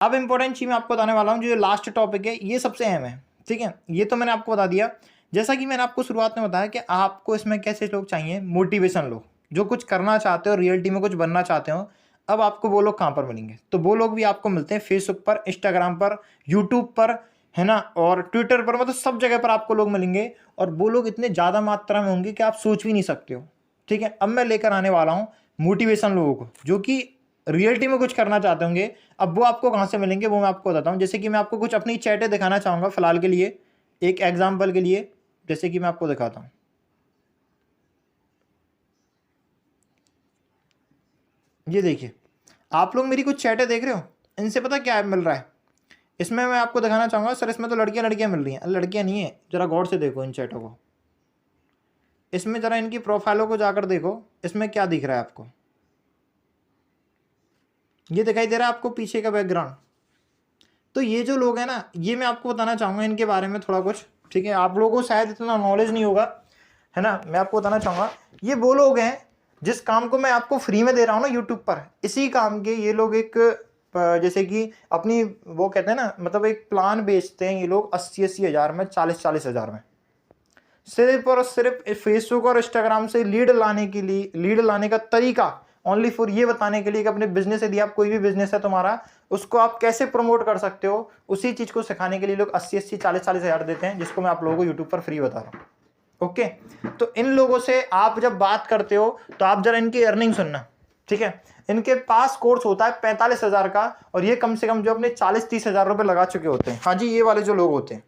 अब इंपॉर्टेंट चीज मैं आपको बताने वाला हूँ, जो लास्ट टॉपिक है ये सबसे अहम है, ठीक है। ये तो मैंने आपको बता दिया। जैसा कि मैंने आपको शुरुआत में बताया कि आपको इसमें कैसे लोग चाहिए, मोटिवेशन लोग जो कुछ करना चाहते हो, रियलिटी में कुछ बनना चाहते हो। अब आपको वो लोग कहाँ पर मिलेंगे? तो वो लोग भी आपको मिलते हैं फेसबुक पर, इंस्टाग्राम पर, यूट्यूब पर, है ना, और ट्विटर पर, मतलब सब जगह पर आपको लोग मिलेंगे। और वो लोग इतने ज़्यादा मात्रा में होंगे कि आप सोच भी नहीं सकते हो, ठीक है। अब मैं लेकर आने वाला हूँ मोटिवेशन लोगों को जो कि रियलिटी में कुछ करना चाहते होंगे। अब वो आपको कहाँ से मिलेंगे वो मैं आपको बताता हूँ। जैसे कि मैं आपको कुछ अपनी चैटें दिखाना चाहूँगा फिलहाल के लिए, एक एग्जाम्पल के लिए, जैसे कि मैं आपको दिखाता हूँ। ये देखिए, आप लोग मेरी कुछ चैटें देख रहे हो, इनसे पता क्या मिल रहा है? इसमें मैं आपको दिखाना चाहूँगा सर, इसमें तो लड़कियाँ लड़कियाँ मिल रही हैं। लड़कियाँ नहीं है, ज़रा गौर से देखो इन चैटों को। इसमें ज़रा इनकी प्रोफाइलों को जाकर देखो, इसमें क्या दिख रहा है आपको? ये दिखाई दे रहा है आपको पीछे का बैकग्राउंड? तो ये जो लोग हैं ना, ये मैं आपको बताना चाहूँगा इनके बारे में थोड़ा कुछ, ठीक है। आप लोगों को शायद इतना नॉलेज नहीं होगा, है ना। मैं आपको बताना चाहूँगा, ये वो लोग हैं जिस काम को मैं आपको फ्री में दे रहा हूँ ना यूट्यूब पर, इसी काम के ये लोग एक जैसे कि अपनी वो कहते हैं ना, मतलब एक प्लान बेचते हैं ये लोग 80-80 हज़ार में, 40-40 हज़ार में, सिर्फ और सिर्फ फेसबुक और इंस्टाग्राम से लीड लाने के लिए, लीड लाने का तरीका ओनली फॉर ये बताने के लिए कि अपने बिजनेस, यदि आप कोई भी बिजनेस है तुम्हारा, उसको आप कैसे प्रमोट कर सकते हो, उसी चीज को सिखाने के लिए लोग 80-80, 40-40 हज़ार देते हैं, जिसको मैं आप लोगों को यूट्यूब पर फ्री बता रहा हूँ। ओके, तो इन लोगों से आप जब बात करते हो तो आप जरा इनकी अर्निंग सुनना, ठीक है। इनके पास कोर्स होता है 45 हज़ार का, और ये कम से कम जो अपने 40-30 हज़ार रुपए लगा चुके होते हैं। हाँ जी, ये वाले जो लोग होते हैं,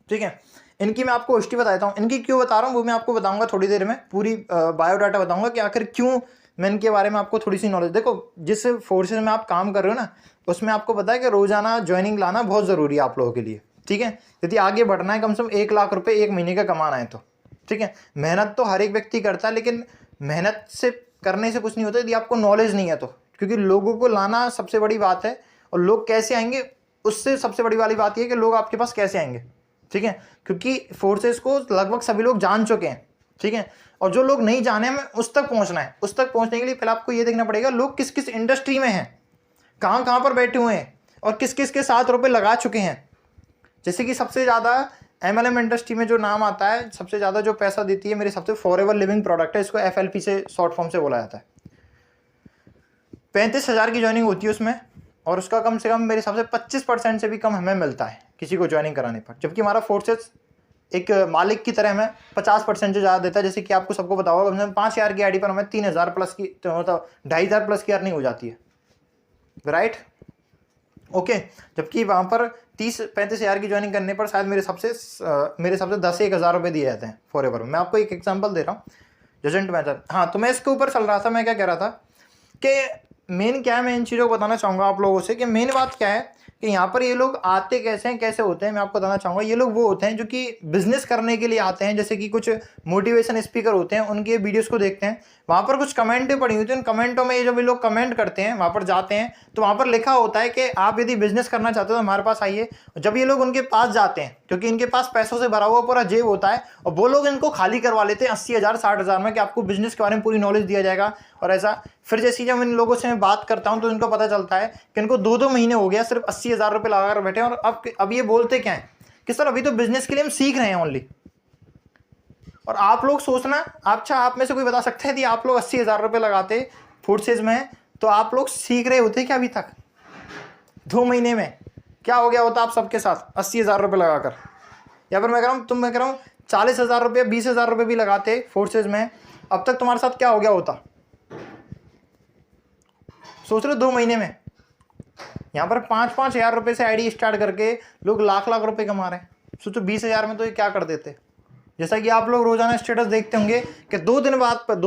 ठीक है। इनकी मैं आपको हिस्ट्री बताता हूँ, इनकी क्यों बता रहा हूँ वो मैं आपको बताऊंगा थोड़ी देर में, पूरी बायोडाटा बताऊंगा कि आखिर क्यों मैं इनके बारे में आपको थोड़ी सी नॉलेज। देखो, जिस फोर्सेज में आप काम कर रहे हो ना, उसमें आपको पता है कि रोजाना ज्वाइनिंग लाना बहुत ज़रूरी है आप लोगों के लिए, ठीक है। यदि आगे बढ़ना है, कम से कम 1 लाख रुपये एक महीने का कमाना है तो, ठीक है। मेहनत तो हर एक व्यक्ति करता है, लेकिन मेहनत से करने से कुछ नहीं होता यदि आपको नॉलेज नहीं है तो, क्योंकि लोगों को लाना सबसे बड़ी बात है। और लोग कैसे आएंगे, उससे सबसे बड़ी वाली बात यह है कि लोग आपके पास कैसे आएंगे, ठीक है। क्योंकि फोर्सेस को लगभग सभी लोग जान चुके हैं, ठीक है। और जो लोग नहीं जाने, हमें उस तक पहुंचना है। उस तक पहुंचने के लिए पहले आपको ये देखना पड़ेगा लोग किस किस इंडस्ट्री में हैं, कहां कहां पर बैठे हुए हैं, और किस किस के साथ रुपए लगा चुके हैं। जैसे कि सबसे ज़्यादा MLM इंडस्ट्री में जो नाम आता है, सबसे ज़्यादा जो पैसा देती है मेरे हिसाब से फॉरएवर लिविंग प्रोडक्ट है, इसको FLP से शॉर्ट फॉर्म से बोला जाता है। 35 हज़ार की ज्वाइनिंग होती है उसमें, और उसका कम से कम मेरे हिसाब से 25% से भी कम हमें मिलता है किसी को ज्वाइनिंग कराने पर। जबकि हमारा फोर्सेस एक मालिक की तरह हमें 50% से ज़्यादा देता है। जैसे कि आपको सबको पता होगा, कम से कम 5,000 की आईडी पर हमें 3,000 प्लस की, मतलब 2,500 प्लस की अर्निंग हो जाती है, राइट। ओके, जबकि वहाँ पर 30-35 हज़ार की ज्वाइनिंग करने पर शायद मेरे हिसाब से 10-1 हज़ार रुपये दिए जाते हैं फॉरएवर में। मैं आपको एक एग्जांपल दे रहा हूँ, जजेंट मैथड। हाँ, तो मैं इसके ऊपर चल रहा था, मैं क्या कह रहा था कि मेन क्या है, मैं इन चीज़ों को बताना चाहूँगा आप लोगों से कि मेन बात क्या है कि यहाँ पर ये लोग आते कैसे हैं, कैसे होते हैं, मैं आपको बताना चाहूँगा। ये लोग वो होते हैं जो कि बिजनेस करने के लिए आते हैं। जैसे कि कुछ मोटिवेशन स्पीकर होते हैं, उनके वीडियोस को देखते हैं, वहाँ पर कुछ कमेंटें पड़ी होती हैं, उन कमेंटों में ये जब ये लोग कमेंट करते हैं, वहाँ पर जाते हैं तो वहाँ पर लिखा होता है कि आप यदि बिजनेस करना चाहते हो तो हमारे पास आइए। जब ये लोग उनके पास जाते हैं, क्योंकि इनके पास पैसों से भरा हुआ पूरा जेब होता है, और वो लोग इनको खाली करवा लेते हैं 80 हज़ार 60 हज़ार में कि आपको बिजनेस के बारे में पूरी नॉलेज दिया जाएगा और ऐसा। फिर जैसे जब इन लोगों से मैं बात करता हूँ तो इनको पता चलता है कि इनको 2-2 महीने हो गया सिर्फ 80 हज़ार रुपये लगाकर बैठे हैं, और अब ये बोलते क्या है कि सर अभी तो बिजनेस के लिए हम सीख रहे हैं ओनली। और आप लोग सोचना, अच्छा आप में से कोई बता सकता है यदि आप लोग 80 हज़ार रुपये लगाते फोर्सेज में तो आप लोग सीख रहे होते क्या अभी तक? 2 महीने में क्या हो गया होता आप सबके साथ 80 हज़ार रुपये लगाकर? या फिर मैं कह रहा हूँ 40 हज़ार रुपये, 20 हज़ार रुपये भी लगाते फोर्सेज में, अब तक तुम्हारे साथ क्या हो गया होता? सोच रहे 2 महीने में। यहाँ पर 5-5 हज़ार रुपये से आईडी स्टार्ट करके लोग लाख लाख रुपए कमा रहे हैं। सोचो 20 हज़ार में तो ये क्या कर देते। जैसा कि आप लोग रोजाना स्टेटस देखते होंगे कि 2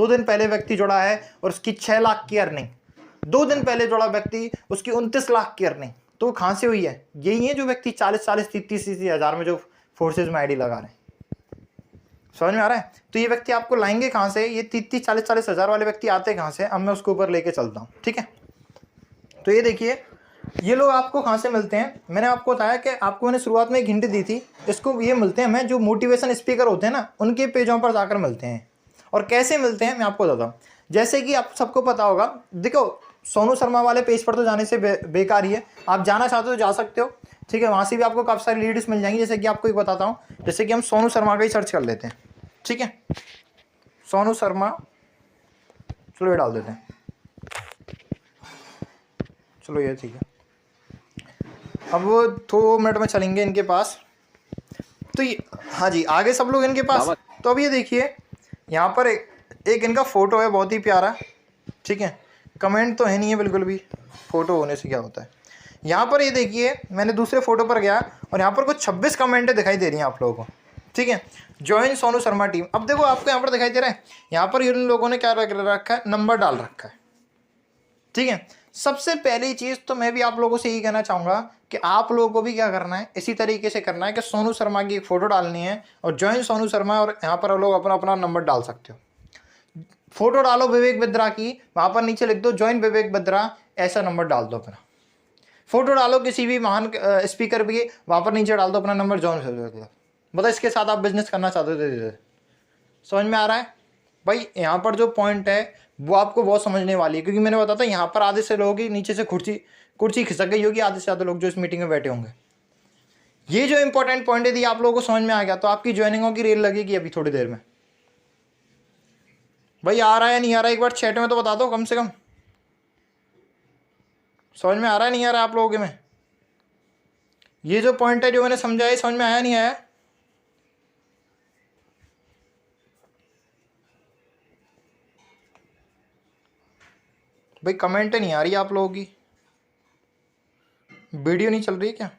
दिन पहले व्यक्ति जुड़ा है और उसकी 6 लाख की अर्निंग, 2 दिन पहले जुड़ा व्यक्ति उसकी 29 लाख की अर्निंग। तो कहाँ से हुई है? यही है जो व्यक्ति 40-40, 30-30 हज़ार में जो फोर्सेज में आईडी लगा रहे हैं। समझ में आ रहा है? तो ये व्यक्ति आपको लाएंगे कहाँ से? ये 30-30, 40-40 हज़ार वाले व्यक्ति आते कहाँ से? अब मैं उसके ऊपर लेके चलता हूँ, ठीक है। तो ये देखिए, ये लोग आपको कहाँ से मिलते हैं। मैंने आपको बताया कि आपको मैंने शुरुआत में एक हिंट दी थी, इसको ये मिलते हैं हमें जो मोटिवेशन स्पीकर होते हैं ना, उनके पेजों पर जाकर मिलते हैं। और कैसे मिलते हैं मैं आपको बताता हूँ। जैसे कि आप सबको पता होगा, देखो सोनू शर्मा वाले पेज पर तो जाने से बेकार ही है। आप जाना चाहते हो तो जा सकते हो, ठीक है, वहाँ से भी आपको काफ़ी सारी लीड्स मिल जाएंगी। जैसे कि आपको एक बताता हूँ, जैसे कि हम सोनू शर्मा का ही सर्च कर लेते हैं, ठीक है, सोनू शर्मा, चलो ये डाल देते हैं, चलो ये ठीक है। अब वो 2 मिनट में चलेंगे इनके पास, तो ये हाँ जी आगे सब लोग इनके पास। तो अब ये देखिए यहाँ पर एक इनका फ़ोटो है बहुत ही प्यारा, ठीक है, कमेंट तो है नहीं है बिल्कुल भी, फ़ोटो होने से क्या होता है। यहाँ पर ये देखिए मैंने दूसरे फोटो पर गया और यहाँ पर कुछ 26 कमेंटें दिखाई दे रही हैं आप लोगों को, ठीक है, ज्वाइन सोनू शर्मा टीम। अब देखो आपको यहाँ पर दिखाई दे रहा है, यहाँ पर इन लोगों ने क्या रखा है, नंबर डाल रखा है, ठीक है। सबसे पहली चीज़ तो मैं भी आप लोगों से यही कहना चाहूँगा कि आप लोगों को भी क्या करना है, इसी तरीके से करना है कि सोनू शर्मा की एक फ़ोटो डालनी है और ज्वाइन सोनू शर्मा, और यहाँ पर लोग अपना अपना नंबर डाल सकते हो। फोटो डालो विवेक बिद्रा की, वहाँ पर नीचे लिख दो ज्वाइन विवेक बिद्रा, ऐसा नंबर डाल दो अपना। फोटो डालो किसी भी महान स्पीकर भी, वहाँ पर नीचे डाल दो अपना नंबर ज्वाइन बिद्रा। मतलब इसके साथ आप बिजनेस करना चाहते हो, समझ में आ रहा है भाई। यहाँ पर जो पॉइंट है वो आपको बहुत समझने वाली है, क्योंकि मैंने बताया था यहाँ पर आधे से लोग ही नीचे से कुर्सी खिसक गई होगी, आधे से ज़्यादा लोग जो इस मीटिंग में बैठे होंगे। ये जो इंपॉर्टेंट पॉइंट यदि आप लोगों को समझ में आ गया तो आपकी ज्वाइनिंगों की रेल लगेगी अभी थोड़ी देर में। भाई आ रहा है नहीं आ रहा, एक बार चैट में तो बता दो कम से कम, समझ में आ रहा है नहीं आ रहा आप लोगों के में। ये जो पॉइंट है जो मैंने समझाया, समझ में आया नहीं आया? भाई कमेंट नहीं आ रही आप लोगों की, वीडियो नहीं चल रही क्या?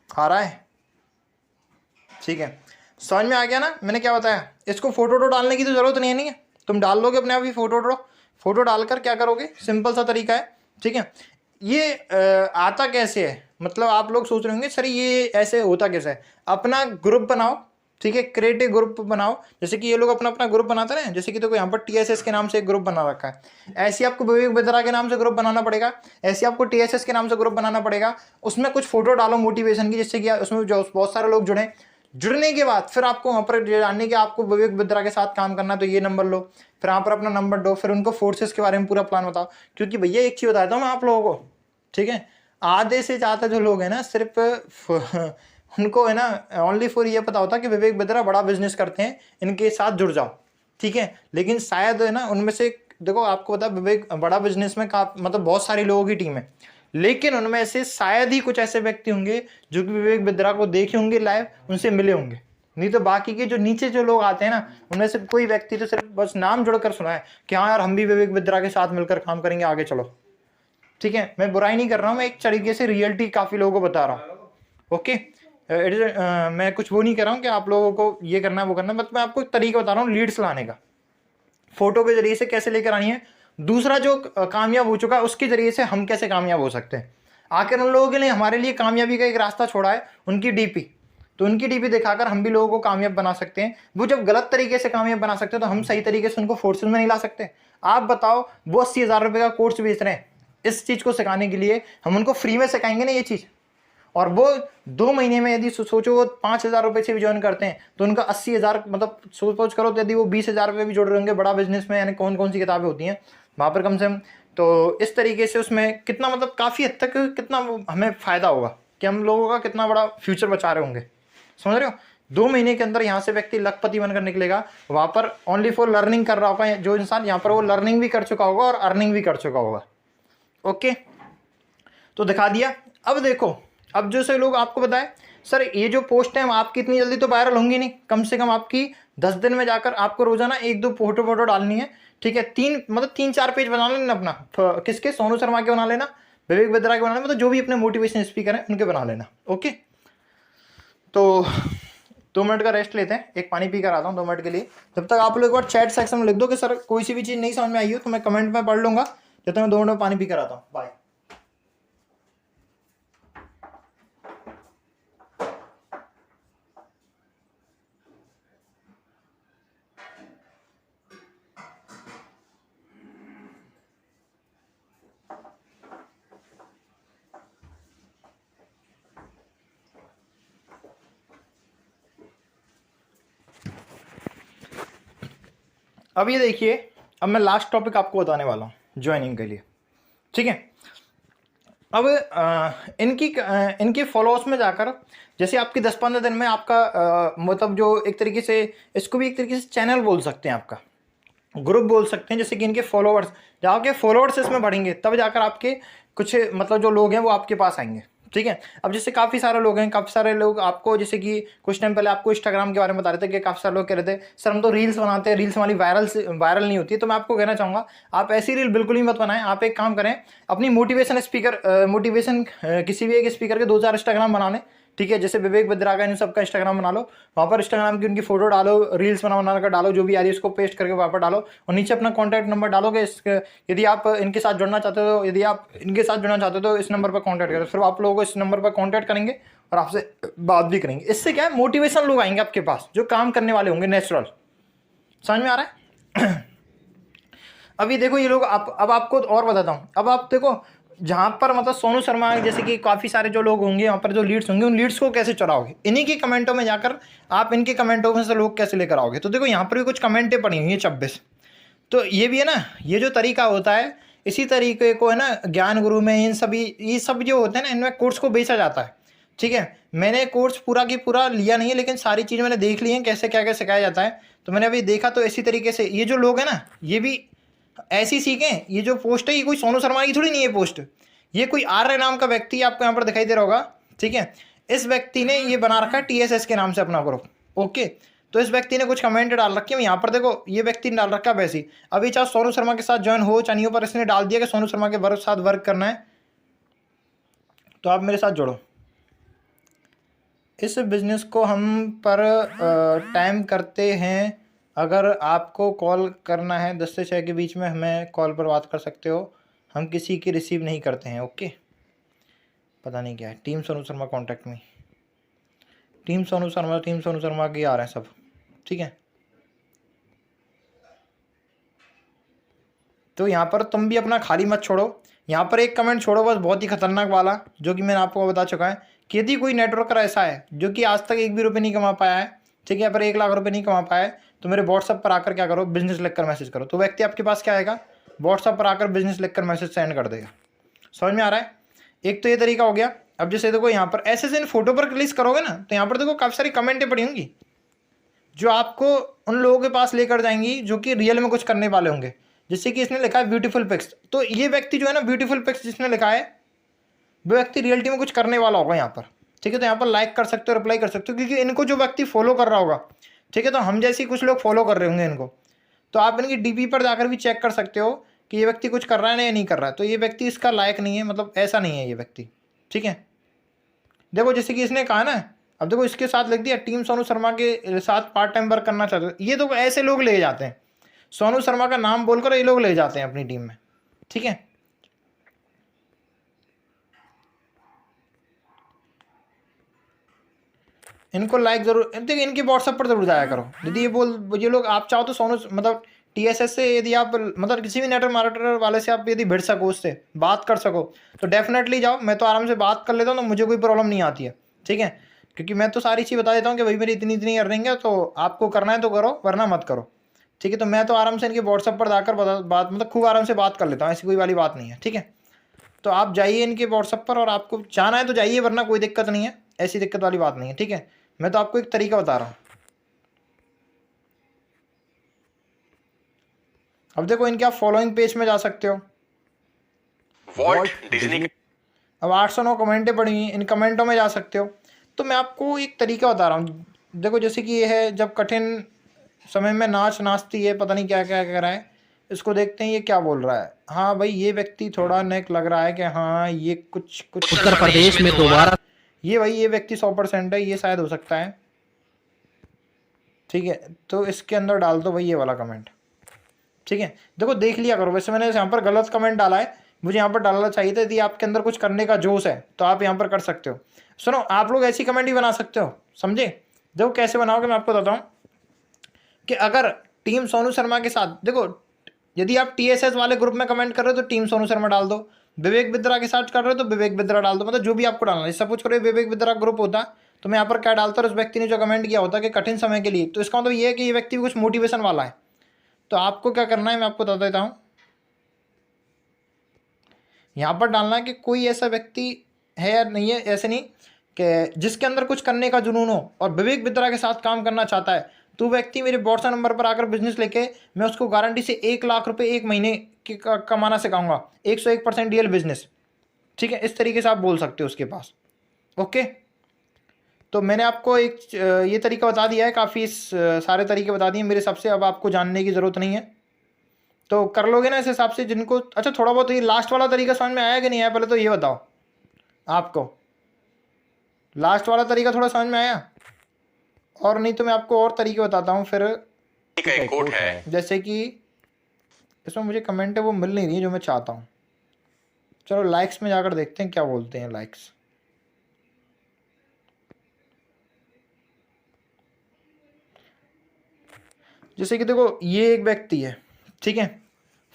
आ रहा है, ठीक है, समझ में आ गया ना मैंने क्या बताया। इसको फोटो डालने की तो जरूरत नहीं है, तुम डाल लोगे अपने आप ही फोटो डालकर क्या करोगे, सिंपल सा तरीका है, ठीक है। ये आता कैसे है, मतलब आप लोग सोच रहे होंगे सर ये ऐसे होता कैसे है। अपना ग्रुप बनाओ, ठीक है, क्रिएट ए ग्रुप बनाओ, जैसे कि ये लोग अपना अपना ग्रुप बनाते हैं, जैसे कि देखो यहाँ पर TSS के नाम से एक ग्रुप बना रखा है, ऐसे आपको विवेक बिद्रा के नाम से ग्रुप बनाना पड़ेगा, ऐसे आपको TSS के नाम से ग्रुप बनाना पड़ेगा। उसमें कुछ फोटो डालो मोटिवेशन की, जिससे कि उसमें जो बहुत सारे लोग जुड़ने के बाद फिर आपको वहाँ पर जानने के आपको विवेक बिद्रा के साथ काम करना, तो ये नंबर लो, फिर यहाँ पर अपना नंबर दो, फिर उनको फोर्सेस के बारे में पूरा प्लान बताओ। क्योंकि भैया एक चीज़ बताता हूँ मैं आप लोगों को, ठीक है, आधे से ज़्यादा जो लोग हैं ना सिर्फ उनको है ना ओनली फॉर ये पता होता है कि विवेक बिद्रा बड़ा बिजनेस करते हैं, इनके साथ जुड़ जाओ, ठीक है। लेकिन शायद है ना उनमें से देखो आपको पता विवेक बड़ा बिजनेस में मतलब बहुत सारी लोगों की टीम है, लेकिन उनमें से शायद ही कुछ ऐसे व्यक्ति होंगे जो कि विवेक बिद्रा को देखे होंगे लाइव, उनसे मिले होंगे। नहीं तो बाकी के जो नीचे जो लोग आते हैं ना, उनमें से कोई व्यक्ति तो सिर्फ बस नाम जुड़कर सुना है कि हाँ यार हम भी विवेक बिद्रा के साथ मिलकर काम करेंगे, आगे चलो, ठीक है। मैं बुराई नहीं कर रहा हूँ, मैं एक तरीके से रियलिटी काफ़ी लोगों को बता रहा हूँ, ओके। इट इज मैं कुछ वो नहीं कर रहा हूँ कि आप लोगों को ये करना है वो करना है, बट मैं आपको एक तरीका बता रहा हूँ लीड्स लाने का, फोटो के जरिए से कैसे लेकर आनी है। दूसरा जो कामयाब हो चुका है उसके जरिए से हम कैसे कामयाब हो सकते हैं। आखिर उन लोगों के लिए हमारे लिए कामयाबी का एक रास्ता छोड़ा है, उनकी डीपी, तो उनकी डीपी दिखाकर हम भी लोगों को कामयाब बना सकते हैं। वो जब गलत तरीके से कामयाब बना सकते हैं तो हम सही तरीके से उनको फोर्सेस में नहीं ला सकते। आप बताओ, वो 80,000 रुपये का कोर्स बेच रहे हैं, इस चीज़ को सिखाने के लिए हम उनको फ्री में सिखाएंगे ना ये चीज़, और वो 2 महीने में यदि सोचो वो 5,000 रुपये से भी ज्वाइन करते हैं तो उनका 80,000, मतलब सोच करो तो यदि वो 20,000 रुपये भी जोड़ रहे होंगे बड़ा बिजनेस में, यानी कौन कौन सी किताबें होती हैं वहाँ पर कम से कम। तो इस तरीके से उसमें कितना मतलब काफ़ी हद तक कितना हमें फ़ायदा होगा कि हम लोगों का कितना बड़ा फ्यूचर बचा रहे होंगे, समझ रहे हो। 2 महीने के अंदर यहाँ से व्यक्ति लखपति बनकर निकलेगा, वहाँ पर ओनली फॉर लर्निंग कर रहा होगा जो इंसान, यहाँ पर वो लर्निंग भी कर चुका होगा और अर्निंग भी कर चुका होगा, ओके। तो दिखा दिया। अब देखो, अब जो से लोग आपको बताएं सर ये जो पोस्ट है आपकी इतनी जल्दी तो वायरल होंगी नहीं, कम से कम आपकी 10 दिन में जाकर आपको रोजाना 1-2 फोटो डालनी है, ठीक है। 3-4 पेज बना लेना अपना, किसके, सोनू शर्मा के बना लेना, विवेक बिद्रा के बना लेना, मतलब जो भी अपने मोटिवेशन स्पीकर है उनके बना लेना, ओके। तो 2 मिनट का रेस्ट लेते हैं, एक पानी पी कर आता हूँ 2 मिनट के लिए। जब तक आप लोग एक बार चैट सेक्शन में लिख दो कि सर कोई सी भी चीज़ नहीं समझ में आई हो तो मैं कमेंट में पढ़ लूंगा, जब तक मैं 2 मिनट में पानी पी कर आता हूँ। बाय। अब ये देखिए, अब मैं लास्ट टॉपिक आपको बताने वाला हूँ ज्वाइनिंग के लिए, ठीक है। अब इनकी फॉलोअर्स में जाकर, जैसे आपकी 10-15 दिन में आपका मतलब जो एक तरीके से, इसको भी एक तरीके से चैनल बोल सकते हैं, आपका ग्रुप बोल सकते हैं, जैसे कि इनके फॉलोअर्स, जब आपके फॉलोअर्स इसमें बढ़ेंगे तब जाकर आपके कुछ मतलब जो लोग हैं वो आपके पास आएंगे, ठीक है। अब जैसे काफ़ी सारे लोग हैं, काफ़ी सारे लोग आपको, जैसे कि कुछ टाइम पहले आपको इंस्टाग्राम के बारे में बता रहे थे कि काफ़ी सारे लोग कह रहे थे सर हम तो रील्स बनाते हैं, रील्स हमारी वायरल नहीं होती है। तो मैं आपको कहना चाहूँगा आप ऐसी रील बिल्कुल ही मत बनाएं। आप एक काम करें, अपनी मोटिवेशन किसी भी एक स्पीकर के 2-4 इंस्टाग्राम बना लें, ठीक है। जैसे विवेक बिद्रा का इन सबका इंस्टाग्राम बना लो, वहाँ पर इंस्टाग्राम की उनकी फोटो डालो, रील्स बना कर डालो, जो भी आ रही है उसको पेस्ट करके वहाँ पर डालो, और नीचे अपना कॉन्टैक्ट नंबर डालोगे। यदि आप इनके साथ जुड़ना चाहते हो, यदि आप इनके साथ जुड़ना चाहते हो तो इस नंबर पर कॉन्टैक्ट करें। फिर आप लोगों को इस नंबर पर कॉन्टैक्ट करेंगे और आपसे बात भी करेंगे। इससे क्या है, मोटिवेशन लोग आएंगे आपके पास जो काम करने वाले होंगे, नेचुरल। समझ में आ रहा है? अभी देखो ये लोग, अब आपको और बताता हूँ। अब आप देखो, जहाँ पर मतलब सोनू शर्मा जैसे कि काफ़ी सारे जो लोग होंगे, वहाँ पर जो लीड्स होंगे, उन लीड्स को कैसे चुराओगे? इन्हीं के कमेंटों में जाकर आप इनके कमेंटों में से लोग कैसे लेकर आओगे? तो देखो यहाँ पर भी कुछ कमेंटें पड़ी हुई हैं 26। तो ये भी है ना, ये जो तरीका होता है, इसी तरीके को है ना ज्ञान गुरु में, इन सभी ये सब जो होते हैं ना, इनमें कोर्स को बेचा जाता है, ठीक है। मैंने कोर्स पूरा की पूरा लिया नहीं है, लेकिन सारी चीज़ मैंने देख ली है कैसे क्या क्या सिखाया जाता है। तो मैंने अभी देखा, तो इसी तरीके से ये जो लोग हैं ना, ये भी ऐसी सीखें। ये जो पोस्ट है, ये कोई सोनू शर्मा की थोड़ी नहीं है पोस्ट, ये कोई आर्य नाम का व्यक्ति आपको यहाँ पर दिखाई दे रहा होगा, ठीक है। इस व्यक्ति ने ये बना रखा है TSS के नाम से अपना ग्रुप, ओके। तो इस व्यक्ति ने कुछ कमेंट डाल रखे हैं यहाँ पर, देखो ये व्यक्ति ने डाल रखा है वैसे। अभी चाहे सोनू शर्मा के साथ ज्वाइन हो चाहे नहीं हो, पर इसने डाल दिया कि सोनू शर्मा के साथ वर्क करना है तो आप मेरे साथ जुड़ो। इस बिजनेस को हम पर टाइम करते हैं, अगर आपको कॉल करना है 10 से 6 के बीच में हमें कॉल पर बात कर सकते हो, हम किसी की रिसीव नहीं करते हैं, ओके। पता नहीं क्या है, टीम सोनू शर्मा कॉन्टैक्ट में, टीम सोनू शर्मा के आ रहे हैं सब, ठीक है। तो यहाँ पर तुम भी अपना खाली मत छोड़ो, यहाँ पर एक कमेंट छोड़ो बस, बहुत ही खतरनाक वाला, जो कि मैंने आपको बता चुका है कि यदि कोई नेटवर्कर ऐसा है जो कि आज तक एक भी रुपये नहीं कमा पाया है, ठीक है, पर 1 लाख रुपये नहीं कमा पाया है, तो मेरे व्हाट्सअप पर आकर क्या करो, बिजनेस लिखकर मैसेज करो। तो व्यक्ति आपके पास क्या आएगा, व्हाट्सअप पर आकर बिजनेस लिखकर मैसेज सेंड कर देगा। समझ में आ रहा है? एक तो ये तरीका हो गया। अब जैसे देखो यहाँ पर ऐसे इन फोटो पर क्लिक करोगे ना, तो यहाँ पर देखो काफ़ी सारी कमेंटें पड़ी होंगी जो आपको उन लोगों के पास लेकर जाएंगी जो कि रियल में कुछ करने वाले होंगे। जैसे कि इसने लिखा है ब्यूटीफुल पिक्स, तो ये व्यक्ति जो है ना, ब्यूटीफुल पिक्स जिसने लिखा है, वो व्यक्ति रियलिटी में कुछ करने वाला होगा यहाँ पर, ठीक है। तो यहाँ पर लाइक कर सकते हो, रिप्लाई कर सकते हो, क्योंकि इनको जो व्यक्ति फॉलो कर रहा होगा, ठीक है, तो हम जैसे कुछ लोग फॉलो कर रहे होंगे इनको, तो आप इनकी DP पर जाकर भी चेक कर सकते हो कि ये व्यक्ति कुछ कर रहा है ना या नहीं कर रहा है। तो ये व्यक्ति इसका लायक नहीं है, मतलब ऐसा नहीं है ये व्यक्ति, ठीक है। देखो जैसे कि इसने कहा ना, अब देखो इसके साथ लिख दिया टीम सोनू शर्मा के साथ पार्ट टाइम वर्क करना चाहते हो। ये तो ऐसे लोग ले जाते हैं, सोनू शर्मा का नाम बोलकर ये लोग ले जाते हैं अपनी टीम में, ठीक है। इनको लाइक जरूर, देखिए इनके व्हाट्सएप पर जरूर जाया करो। यदि ये लोग आप चाहो तो सोनू मतलब TSS से, यदि आप मतलब किसी भी नेटवर्क मार्केटर वाले से आप यदि भिड़ सको, उससे बात कर सको, तो डेफिनेटली जाओ। मैं तो आराम से बात कर लेता हूँ, तो मुझे कोई प्रॉब्लम नहीं आती है, ठीक है, क्योंकि मैं तो सारी चीज़ बता देता हूँ कि भाई मेरी इतनी इतनी अर्निंग है, तो आपको करना है तो करो, वरना मत करो, ठीक है। तो मैं तो आराम से इनके व्हाट्सएप पर जाकर बात मतलब खूब आराम से बात कर लेता हूँ, ऐसी कोई वाली बात नहीं है, ठीक है। तो आप जाइए इनके व्हाट्सएप पर, और आपको जाना है तो जाइए, वरना कोई दिक्कत नहीं है, ऐसी दिक्कत वाली बात नहीं है, ठीक है। मैं तो आपको एक तरीका बता रहा हूँ। अब देखो इनके आप फॉलोइंग पेज में जा सकते हो, वॉल्ट डिज्नी। अब 809 कमेंटें पड़ी हुई, इन कमेंटों में जा सकते हो। तो मैं आपको एक तरीका बता रहा हूँ। देखो जैसे कि ये है, जब कठिन समय में नाचती है, पता नहीं क्या क्या कह रहा है, इसको देखते हैं ये क्या बोल रहा है। हाँ भाई, ये व्यक्ति थोड़ा नेक लग रहा है कि हाँ ये कुछ उत्तर प्रदेश में दोबारा, ये भाई ये व्यक्ति 100% है, ये शायद हो सकता है, ठीक है। तो इसके अंदर डाल दो भाई ये वाला कमेंट, ठीक है। देखो देख लिया करो, वैसे मैंने यहाँ पर गलत कमेंट डाला है, मुझे यहाँ पर डालना चाहिए था। यदि आपके अंदर कुछ करने का जोश है तो आप यहाँ पर कर सकते हो। सुनो, आप लोग ऐसी कमेंट भी बना सकते हो, समझे। देखो कैसे बनाओगे, मैं आपको बताता हूँ कि अगर टीम सोनू शर्मा के साथ, देखो यदि आप TSS वाले ग्रुप में कमेंट कर रहे हो तो टीम सोनू शर्मा डाल दो, विवेक बिद्रा के साथ कर रहे हो तो विवेक बिद्रा डाल दो, मतलब जो भी आपको डालना है। सपोज करो विवेक बिद्रा ग्रुप होता तो मैं यहाँ पर क्या डालता, उस व्यक्ति ने जो कमेंट किया होता कि कठिन समय के लिए, तो इसका मतलब ये है कि ये व्यक्ति कुछ मोटिवेशन वाला है, तो आपको क्या करना है मैं आपको बता देता हूँ। यहाँ पर डालना है कि कोई ऐसा व्यक्ति है या नहीं है, ऐसे नहीं कि जिसके अंदर कुछ करने का जुनून हो और विवेक विद्रा के साथ काम करना चाहता है, तो व्यक्ति मेरे व्हाट्सएप नंबर पर आकर बिजनेस लेके मैं उसको गारंटी से 1 लाख रुपए एक महीने की कमाना सिखाऊंगा, 101% रियल बिजनेस। ठीक है, इस तरीके से आप बोल सकते हो उसके पास। ओके, तो मैंने आपको एक ये तरीका बता दिया है, काफ़ी सारे तरीके बता दिए मेरे हिसाब से, अब आपको जानने की ज़रूरत नहीं है, तो कर लोगे ना इस हिसाब से जिनको। अच्छा, थोड़ा बहुत ये लास्ट वाला तरीका समझ में आया कि नहीं आया, पहले तो ये बताओ आपको, लास्ट वाला तरीका थोड़ा समझ में आया? और नहीं तो मैं आपको और तरीके बताता हूँ फिर। एक कोट है, जैसे कि इसमें मुझे कमेंट है वो मिल नहीं रही है जो मैं चाहता हूँ। चलो लाइक्स में जाकर देखते हैं क्या बोलते हैं लाइक्स। जैसे कि देखो ये एक व्यक्ति है, ठीक है,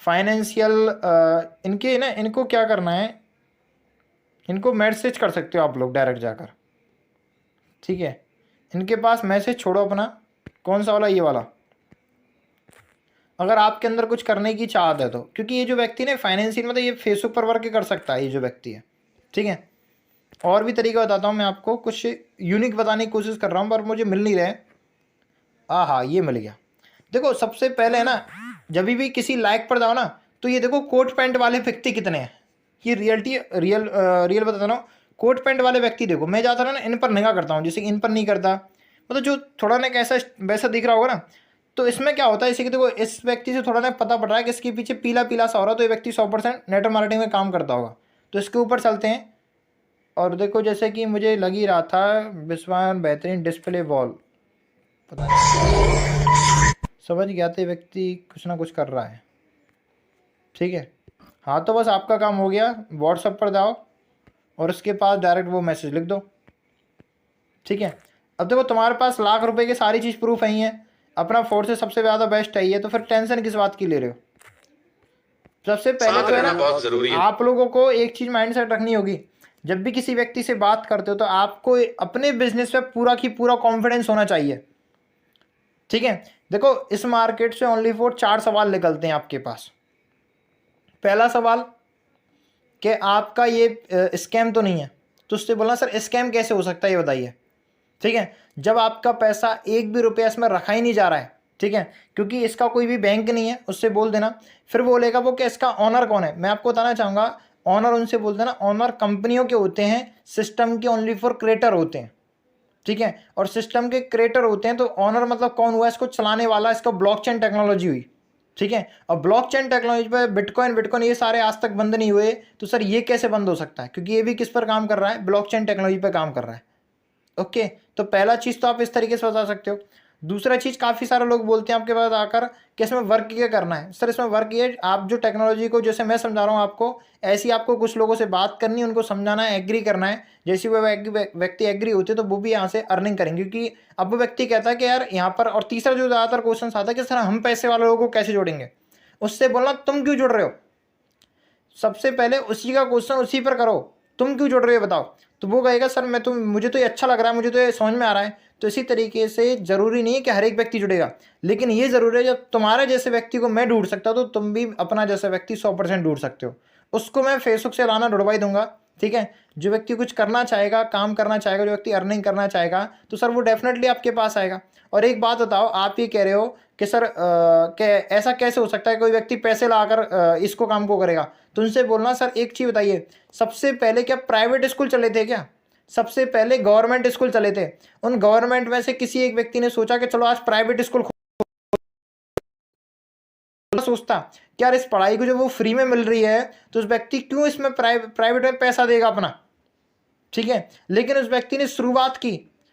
फाइनेंशियल, इनके ना, इनको क्या करना है, इनको मैसेज कर सकते हो आप लोग डायरेक्ट जाकर। ठीक है, इनके पास मैसेज छोड़ो अपना, कौन सा वाला, ये वाला, अगर आपके अंदर कुछ करने की चाहत है तो, क्योंकि ये जो व्यक्ति ने फाइनेंशियल मतलब ये फेसबुक पर वर्क कर सकता है ये जो व्यक्ति है। ठीक है, और भी तरीका बताता हूँ मैं आपको, कुछ यूनिक बताने की कोशिश कर रहा हूँ पर मुझे मिल नहीं रहे। हाँ, ये मिल गया। देखो सबसे पहले है ना, जब भी किसी लाइक पर जाओ ना, तो ये देखो कोट पैंट वाले व्यक्ति कितने हैं, ये रियल बता रहा हूँ। कोट पैंट वाले व्यक्ति देखो, मैं जाता ना इन पर निगाह करता हूँ, जैसे इन पर नहीं करता, मतलब जो थोड़ा ना कैसा वैसा दिख रहा होगा ना, तो इसमें क्या होता है, जैसे कि देखो इस व्यक्ति से थोड़ा ना पता पड़ रहा है कि इसके पीछे पीला पीला सा हो रहा है, तो ये व्यक्ति 100% नेटवर्क मार्केटिंग में काम करता होगा। तो इसके ऊपर चलते हैं, और देखो जैसे कि मुझे लग ही रहा था विश्वान बेहतरीन डिस्प्ले वॉल, पता नहीं, समझ गया था, व्यक्ति कुछ ना कुछ कर रहा है। ठीक है, हाँ, तो बस आपका काम हो गया, व्हाट्सएप पर जाओ और उसके पास डायरेक्ट वो मैसेज लिख दो। ठीक है, अब देखो तुम्हारे पास लाख रुपए की सारी चीज़ प्रूफ है, अपना फोर्स से सबसे ज़्यादा बेस्ट है ये, तो फिर टेंशन किस बात की ले रहे हो? सबसे पहले तो है ना, बहुत जरूरी है। आप लोगों को एक चीज़ माइंड सेट रखनी होगी, जब भी किसी व्यक्ति से बात करते हो तो आपको अपने बिजनेस पे पूरा की पूरा कॉन्फिडेंस होना चाहिए। ठीक है, देखो इस मार्केट से ओनली फॉर 4 सवाल निकलते हैं आपके पास। पहला सवाल कि आपका ये स्कैम तो नहीं है, तो उससे बोलना सर स्कैम कैसे हो सकता है ये बताइए। ठीक है, जब आपका पैसा एक भी रुपया इसमें रखा ही नहीं जा रहा है, ठीक है, क्योंकि इसका कोई भी बैंक नहीं है, उससे बोल देना। फिर बोलेगा वो कि इसका ऑनर कौन है, मैं आपको बताना चाहूँगा, ऑनर उनसे बोल देना, ऑनर कंपनियों के होते हैं, सिस्टम के ओनली फॉर क्रिएटर होते हैं। ठीक है, और सिस्टम के क्रिएटर होते हैं, तो ऑनर मतलब कौन हुआ, इसको चलाने वाला, इसका ब्लॉकचेन टेक्नोलॉजी हुई। ठीक है, और ब्लॉकचेन टेक्नोलॉजी पर बिटकॉइन ये सारे आज तक बंद नहीं हुए, तो सर ये कैसे बंद हो सकता है, क्योंकि ये भी किस पर काम कर रहा है, ब्लॉकचेन टेक्नोलॉजी पर काम कर रहा है। ओके, तो पहला चीज़ तो आप इस तरीके से बता सकते हो। दूसरा चीज़, काफ़ी सारे लोग बोलते हैं आपके पास आकर कि इसमें वर्क क्या करना है। सर इसमें वर्क ये, आप जो टेक्नोलॉजी को, जैसे मैं समझा रहा हूँ आपको, ऐसी आपको कुछ लोगों से बात करनी है, उनको समझाना है, एग्री करना है। जैसे वो व्यक्ति एग्री होते तो वो भी यहाँ से अर्निंग करेंगे, क्योंकि अब वो व्यक्ति कहता है कि यार यहाँ पर, और तीसरा जो ज़्यादातर क्वेश्चन आता है कि सर हम पैसे वाले लोगों को कैसे जोड़ेंगे, उससे बोलना तुम क्यों जुड़ रहे हो, सबसे पहले उसी का क्वेश्चन उसी पर करो, तुम क्यों जुड़ रहे हो बताओ, तो वो कहेगा सर मुझे तो ये अच्छा लग रहा है, मुझे तो ये समझ में आ रहा है। तो इसी तरीके से ज़रूरी नहीं है कि हर एक व्यक्ति जुड़ेगा, लेकिन ये ज़रूरी है जब तुम्हारे जैसे व्यक्ति को मैं ढूंढ सकता हूँ, तो तुम भी अपना जैसा व्यक्ति 100% ढूंढ सकते हो। उसको मैं फेसबुक से लाना ढूंढवा ही दूंगा। ठीक है, जो व्यक्ति कुछ करना चाहेगा, काम करना चाहेगा, जो व्यक्ति अर्निंग करना चाहेगा, तो सर वो डेफिनेटली आपके पास आएगा। और एक बात बताओ, आप ये कह रहे हो कि सर ऐसा कैसे हो सकता है कोई व्यक्ति पैसे लाकर इसको काम को करेगा, तो उनसे बोलना सर एक चीज़ बताइए, सबसे पहले क्या प्राइवेट स्कूल चले थे क्या, सबसे पहले गवर्नमेंट स्कूल चले थे? उन गवर्नमेंट में से किसी एक व्यक्ति ने सोचा कि चलो आज प्राइवेट स्कूल सोचता कि यार इस पढ़ाई को जो वो फ्री में मिल रही है, तो उस व्यक्ति क्यों इसमें प्राइवेट में पैसा देगा अपना। ठीक है, लेकिन उस व्यक्ति ने शुरुआत की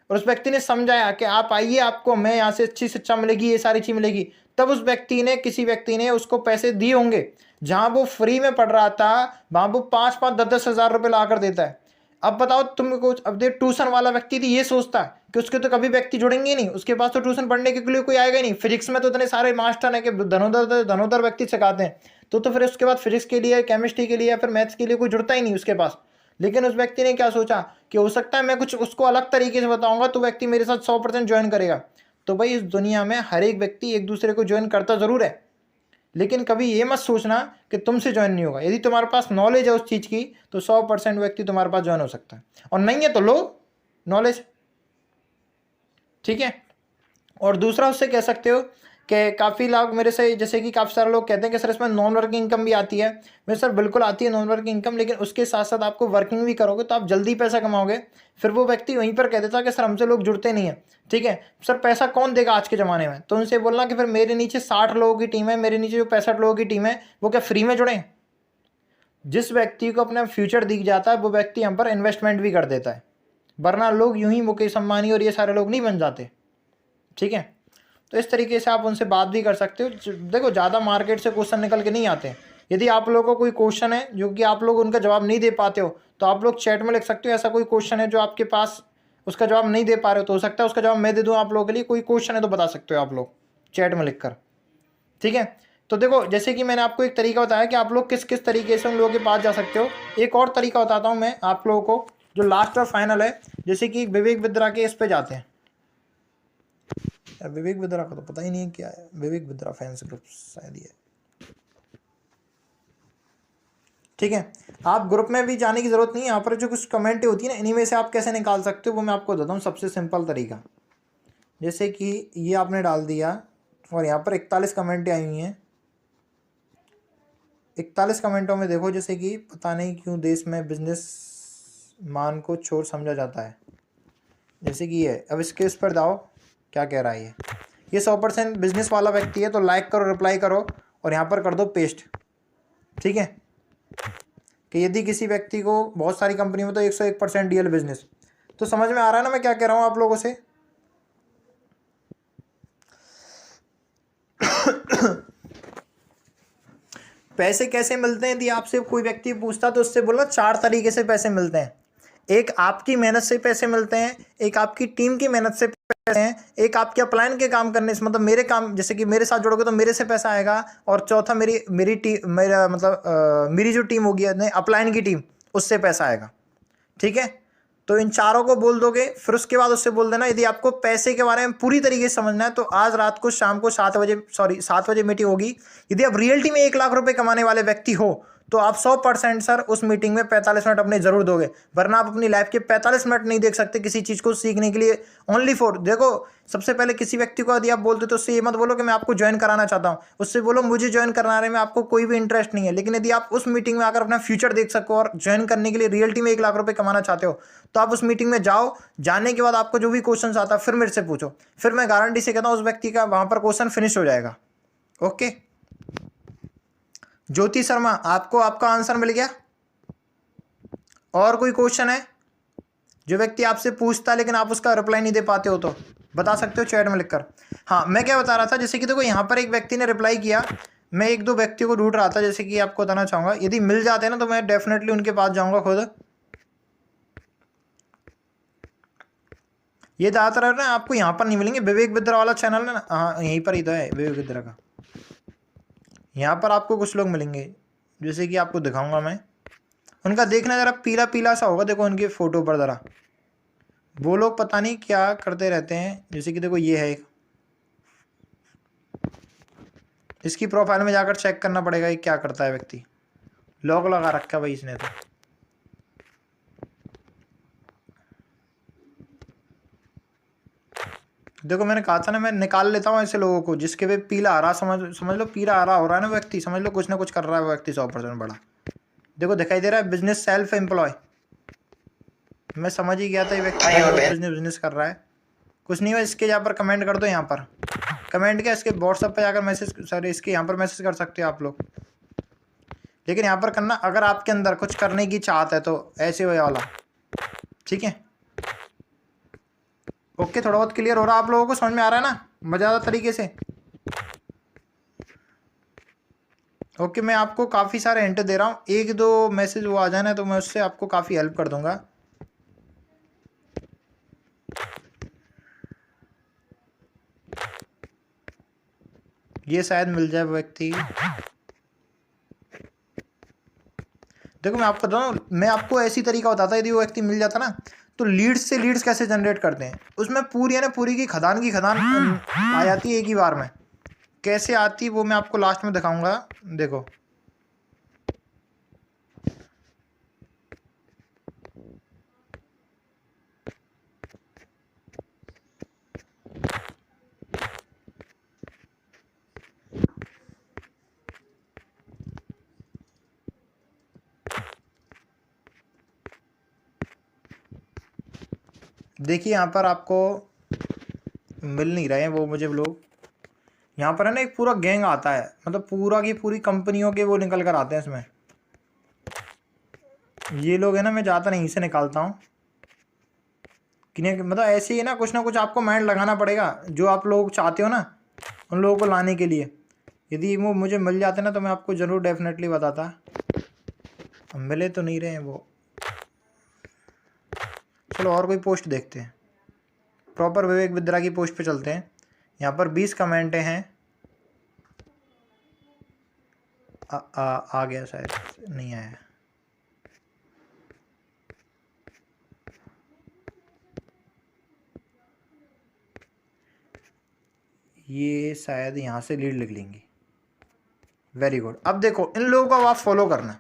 और उस व्यक्ति ने समझाया कि आप आइए, आपको मैं यहाँ से अच्छी शिक्षा मिलेगी, ये सारी चीज़ मिलेगी, तब उस व्यक्ति ने, किसी व्यक्ति ने उसको पैसे दिए होंगे। जहाँ वो फ्री में पढ़ रहा था वहाँ वो 5-5, 10-10 हज़ार रुपये ला कर देता है। अब बताओ तुमको, अब देख ट्यूशन वाला व्यक्ति थी, ये सोचता कि उसके तो कभी व्यक्ति जुड़ेंगे नहीं, उसके पास तो ट्यूशन पढ़ने के लिए कोई आएगा नहीं, फिजिक्स में तो इतने सारे मास्टर हैं कि धनोधर व्यक्ति सिखाते हैं, तो फिर उसके बाद फिजिक्स के लिए, केमिस्ट्री के लिए या फिर मैथ्स के लिए कोई जुड़ता ही नहीं उसके पास। लेकिन उस व्यक्ति ने क्या सोचा कि हो सकता है मैं कुछ उसको अलग तरीके से बताऊंगा तो व्यक्ति मेरे साथ 100% ज्वाइन करेगा। तो भाई इस दुनिया में हर एक व्यक्ति एक दूसरे को ज्वाइन करता ज़रूर है, लेकिन कभी ये मत सोचना कि तुमसे ज्वाइन नहीं होगा। यदि तुम्हारे पास नॉलेज है उस चीज़ की तो 100% व्यक्ति तुम्हारे पास ज्वाइन हो सकता है, और नहीं है तो लो नॉलेज, ठीक है। और दूसरा उससे कह सकते हो कि काफ़ी लोग मेरे से, जैसे कि काफ़ी सारे लोग कहते हैं कि सर इसमें नॉन वर्किंग इनकम भी आती है। मैं सर बिल्कुल आती है नॉन वर्किंग इनकम, लेकिन उसके साथ साथ आपको वर्किंग भी करोगे तो आप जल्दी पैसा कमाओगे। फिर वो व्यक्ति वहीं पर कह देता है कि सर हमसे लोग जुड़ते नहीं है, ठीक है सर पैसा कौन देगा आज के ज़माने में। तो उनसे बोलना कि फिर मेरे नीचे 60 लोगों की टीम है, मेरे नीचे जो 65 लोगों की टीम है वो क्या फ्री में जुड़े। जिस व्यक्ति को अपना फ्यूचर दिख जाता है वो व्यक्ति यहाँ पर इन्वेस्टमेंट भी कर देता है, वरना लोग यूं ही मुकेश अंबानी और ये सारे लोग नहीं बन जाते, ठीक है। तो इस तरीके से आप उनसे बात भी कर सकते हो। देखो ज़्यादा मार्केट से क्वेश्चन निकल के नहीं आते। यदि आप लोगों को कोई क्वेश्चन है जो कि आप लोग उनका जवाब नहीं दे पाते हो तो आप लोग चैट में लिख सकते हो, ऐसा कोई क्वेश्चन है जो आपके पास उसका जवाब नहीं दे पा रहे हो, तो हो सकता है उसका जवाब मैं दे दूँ आप लोगों के लिए। कोई क्वेश्चन है तो बता सकते हो आप लोग चैट में लिख कर, ठीक है। तो देखो जैसे कि मैंने आपको एक तरीका बताया कि आप लोग किस किस तरीके से उन लोगों के पास जा सकते हो। एक और तरीका बताता हूँ मैं आप लोगों को जो लास्ट और फाइनल है। जैसे कि विवेक बिद्रा के इस पे जाते हैं, विवेक बिद्रा का तो पता ही नहीं है क्या है, विवेक बिद्रा फैंस ग्रुप शायद ही है, ठीक है। आप ग्रुप में भी जाने की जरूरत नहीं है। यहाँ पर जो कुछ कमेंटें होती है ना, इन्हीं में से आप कैसे निकाल सकते हो वो मैं आपको बताता हूँ। सबसे सिंपल तरीका, जैसे कि ये आपने डाल दिया और यहाँ पर 41 कमेंटें आई हुई हैं। 41 कमेंटों में देखो, जैसे कि पता नहीं क्यों देश में बिजनेस मान को चोर समझा जाता है, जैसे कि ये। अब इसके इस पर दाओ क्या कह रहा है ये 100% बिजनेस वाला व्यक्ति है, तो लाइक करो, रिप्लाई करो और यहाँ पर कर दो पेस्ट, ठीक है। कि यदि किसी व्यक्ति को बहुत सारी कंपनी में तो 101% डीएल बिजनेस। तो समझ में आ रहा है ना मैं क्या कह रहा हूँ आप लोगों से। पैसे कैसे मिलते हैं, यदि आपसे कोई व्यक्ति पूछता तो उससे बोलना 4 तरीके से पैसे मिलते हैं। एक आपकी मेहनत से पैसे मिलते हैं, एक आपकी टीम की मेहनत से पैसे हैं, एक आपके अपलाइन के काम करने से, मतलब मेरे काम, जैसे कि मेरे साथ जुड़ोगे तो मेरे से पैसा आएगा, और चौथा मेरी टीम, मेरा मतलब मेरी जो टीम होगी अपलाइन की टीम, उससे पैसा आएगा, ठीक है। तो इन चारों को बोल दोगे, फिर उसके बाद उससे बोल देना यदि आपको पैसे के बारे में पूरी तरीके से समझना है तो आज रात को शाम को 7 बजे मीटिंग होगी। यदि आप रियलिटी में 1 लाख रुपए कमाने वाले व्यक्ति हो तो आप 100% सर उस मीटिंग में 45 मिनट अपने जरूर दोगे, वरना आप अपनी लाइफ के 45 मिनट नहीं देख सकते किसी चीज़ को सीखने के लिए। ओनली फॉर, देखो सबसे पहले किसी व्यक्ति को यदि आप बोलते तो उससे ये मत बोलो कि मैं आपको ज्वाइन कराना चाहता हूँ, उससे बोलो मुझे ज्वाइन कराने में आपको कोई भी इंटरेस्ट नहीं है, लेकिन यदि आप उस मीटिंग में आकर अपना फ्यूचर देख सको और ज्वाइन करने के लिए रियलिटी में 1 लाख रुपए कमाना चाहते हो तो आप उस मीटिंग में जाओ। जाने के बाद आपको जो भी क्वेश्चन आता है फिर मेरे से पूछो, फिर मैं गारंटी से कहता हूँ उस व्यक्ति का वहाँ पर क्वेश्चन फिनिश हो जाएगा। ओके ज्योति शर्मा, आपको आपका आंसर मिल गया? और कोई क्वेश्चन है जो व्यक्ति आपसे पूछता है लेकिन आप उसका रिप्लाई नहीं दे पाते हो तो बता सकते हो चैट में लिखकर। हाँ मैं क्या बता रहा था, जैसे कि देखो यहाँ पर एक व्यक्ति ने रिप्लाई किया, मैं 1-2 व्यक्तियों को ढूंढ रहा था, जैसे कि आपको बताना चाहूँगा यदि मिल जाते हैं ना तो मैं डेफिनेटली उनके पास जाऊँगा खुद। ये ज़्यादातर है ना आपको यहाँ पर नहीं मिलेंगे, विवेक बिद्रा वाला चैनल है ना, हाँ यहीं पर ही तो है विवेक बिद्रा का। यहाँ पर आपको कुछ लोग मिलेंगे, जैसे कि आपको दिखाऊंगा मैं, उनका देखना ज़रा पीला पीला सा होगा, देखो उनके फ़ोटो पर ज़रा, वो लोग पता नहीं क्या करते रहते हैं। जैसे कि देखो ये है एक, इसकी प्रोफाइल में जाकर चेक करना पड़ेगा ये क्या करता है व्यक्ति, लॉक लगा रखा है भाई इसने तो। देखो मैंने कहा था ना मैं निकाल लेता हूँ ऐसे लोगों को जिसके पे पीला आ रहा, समझ लो पीला आ रहा हो रहा है ना व्यक्ति, समझ लो कुछ ना कुछ कर रहा है वो व्यक्ति 100% बड़ा। देखो दिखाई दे रहा है बिजनेस सेल्फ एम्प्लॉय, मैं समझ ही गया था ये व्यक्ति बिजनेस कर रहा है। कुछ नहीं है, इसके यहाँ पर कमेंट कर दो, यहाँ पर कमेंट क्या, इसके व्हाट्सएप पे जाकर मैसेज, सॉरी इसके यहाँ पर मैसेज कर सकते हो आप लोग, लेकिन यहाँ पर करना अगर आपके अंदर कुछ करने की चाहत है तो ऐसे वाला, ठीक है। ओके थोड़ा बहुत क्लियर हो रहा है आप लोगों को, समझ में आ रहा है ना मज़ेदार तरीके से। ओके मैं आपको काफ़ी सारे हिंट दे रहा हूँ, 1-2 मैसेज वो आ जाना तो मैं उससे आपको काफ़ी हेल्प कर दूंगा। ये शायद मिल जाए व्यक्ति। देखो मैं आपको बताऊँ, मैं आपको ऐसी तरीका बताता यदि वो व्यक्ति मिल जाता ना तो लीड्स से लीड्स कैसे जनरेट करते हैं, उसमें पूरी है ना पूरी की खदान आ जाती है एक ही बार में, कैसे आती वो मैं आपको लास्ट में दिखाऊंगा। देखो देखिए यहाँ पर आपको मिल नहीं रहे हैं वो मुझे लोग। यहाँ पर है ना एक पूरा गैंग आता है, मतलब पूरा की पूरी कंपनियों के वो निकल कर आते हैं इसमें। ये लोग है ना, मैं ज़्यादा नहीं से निकालता हूँ कि नहीं, मतलब ऐसे ही ना कुछ आपको माइंड लगाना पड़ेगा जो आप लोग चाहते हो ना उन लोगों को लाने के लिए। यदि वो मुझे मिल जाते ना तो मैं आपको ज़रूर डेफिनेटली बताता। मिले तो नहीं रहे हैं वो। चलो और कोई पोस्ट देखते हैं। प्रॉपर विवेक विद्रा की पोस्ट पे चलते हैं। यहाँ पर 20 कमेंट हैं। आ गया शायद, नहीं आया। ये शायद यहाँ से लीड लिख लेंगे। Very good. अब देखो इन लोगों को आप फॉलो करना।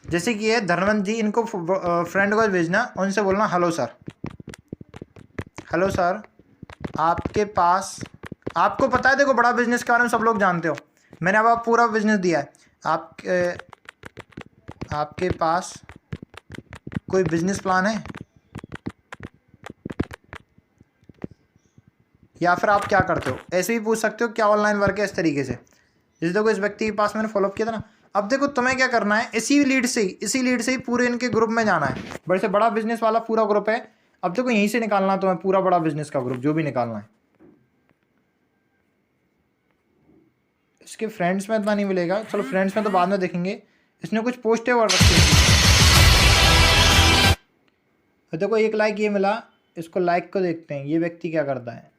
जैसे कि ये धर्मेंद्र जी, इनको फ्रेंड को भेजना, उनसे बोलना हेलो सर, हेलो सर आपके पास, आपको पता है देखो बड़ा बिजनेस के बारे में सब लोग जानते हो, मैंने अब आप पूरा बिजनेस दिया है। आपके पास कोई बिजनेस प्लान है, या फिर आप क्या करते हो, ऐसे भी पूछ सकते हो क्या ऑनलाइन वर्क है, इस तरीके से। जैसे देखो इस व्यक्ति के पास मैंने फॉलोअप किया था ना। अब देखो तुम्हें क्या करना है, इसी लीड से ही पूरे इनके ग्रुप में जाना है। बड़े से बड़ा बिजनेस वाला पूरा ग्रुप है। अब देखो यहीं से निकालना है तुम्हें पूरा बड़ा बिजनेस का ग्रुप, जो भी निकालना है। इसके फ्रेंड्स में इतना नहीं मिलेगा, चलो फ्रेंड्स में तो बाद में देखेंगे। इसने कुछ पोस्टें और रखी है। देखो 1 लाइक ये मिला, इसको लाइक को देखते हैं ये व्यक्ति क्या करता है।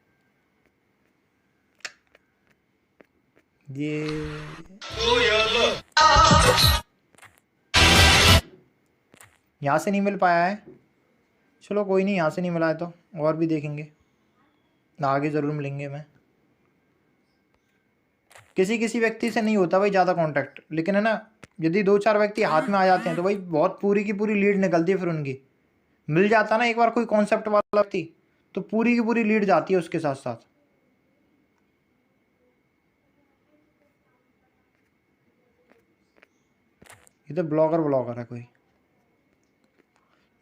ये यहाँ से नहीं मिल पाया है, चलो कोई नहीं, यहाँ से नहीं मिला है तो और भी देखेंगे, आगे ज़रूर मिलेंगे। मैं किसी व्यक्ति से नहीं होता भाई ज़्यादा कांटेक्ट, लेकिन है ना यदि 2-4 व्यक्ति हाथ में आ जाते हैं तो भाई बहुत पूरी की पूरी लीड निकलती है। फिर उनकी मिल जाता ना एक बार कोई कॉन्सेप्ट वाला व्यक्ति, तो पूरी की पूरी लीड जाती है उसके साथ साथ। ये तो ब्लॉगर है कोई।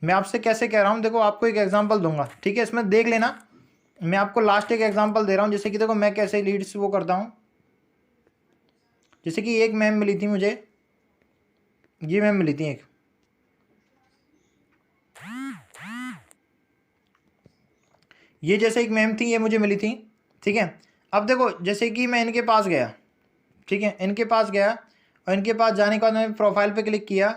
मैं आपसे कैसे कह रहा हूँ, देखो आपको एक एग्जांपल दूंगा, ठीक है, इसमें देख लेना। मैं आपको लास्ट एक एग्जांपल दे रहा हूँ, जैसे कि देखो मैं कैसे लीड्स वो करता हूँ। जैसे कि एक मैम मिली थी मुझे, ये मैम मिली थी एक, ये जैसे एक मैम थी ये मुझे मिली थी, ठीक है। अब देखो जैसे कि मैं इनके पास गया, ठीक है, इनके पास गया और इनके पास जाने के बाद मैंने प्रोफाइल पे क्लिक किया।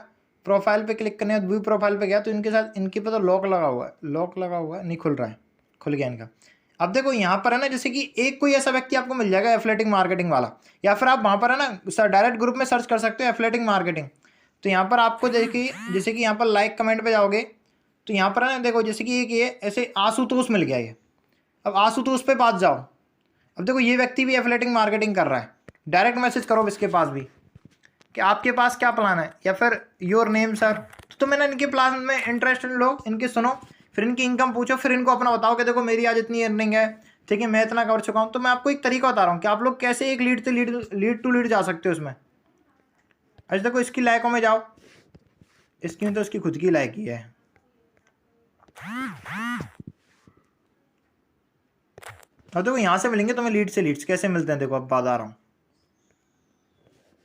प्रोफाइल पे क्लिक करने के बाद व्यू प्रोफाइल पे गया तो इनके साथ इनके पे तो लॉक लगा हुआ है, नहीं खुल रहा है, खुल गया इनका। अब देखो यहाँ पर है ना, जैसे कि एक कोई ऐसा व्यक्ति आपको मिल जाएगा एफिलिएटिंग मार्केटिंग वाला, या फिर आप वहाँ पर है ना सर डायरेक्ट ग्रुप में सर्च कर सकते हो एफिलिएटिंग मार्केटिंग। तो यहाँ पर आपको देखिए, जैसे कि यहाँ पर लाइक कमेंट पे जाओगे तो यहाँ पर है ना देखो, जैसे कि एक ये ऐसे आशुतोष मिल गया ये। अब आशुतोष पे पास जाओ। अब देखो ये व्यक्ति भी एफिलिएटिंग मार्केटिंग कर रहा है। डायरेक्ट मैसेज करो इसके पास भी कि आपके पास क्या प्लान है, या फिर योर नेम सर। तो मैंने इनके प्लान में इंटरेस्टेड लोग इनके सुनो, फिर इनकी इनकम पूछो, फिर इनको अपना बताओ कि देखो मेरी आज इतनी अर्निंग है, ठीक है, मैं इतना कर चुका हूँ। तो मैं आपको एक तरीका बता रहा हूँ कि आप लोग कैसे एक लीड टू लीड जा सकते हो उसमें। अच्छा देखो इसकी लायकों में जाओ, इसकी तो इसकी खुद की लायक ही है। अब देखो यहाँ से मिलेंगे तुम्हें लीड से लीड्स कैसे मिलते हैं, देखो अब बात आ रहा हूँ।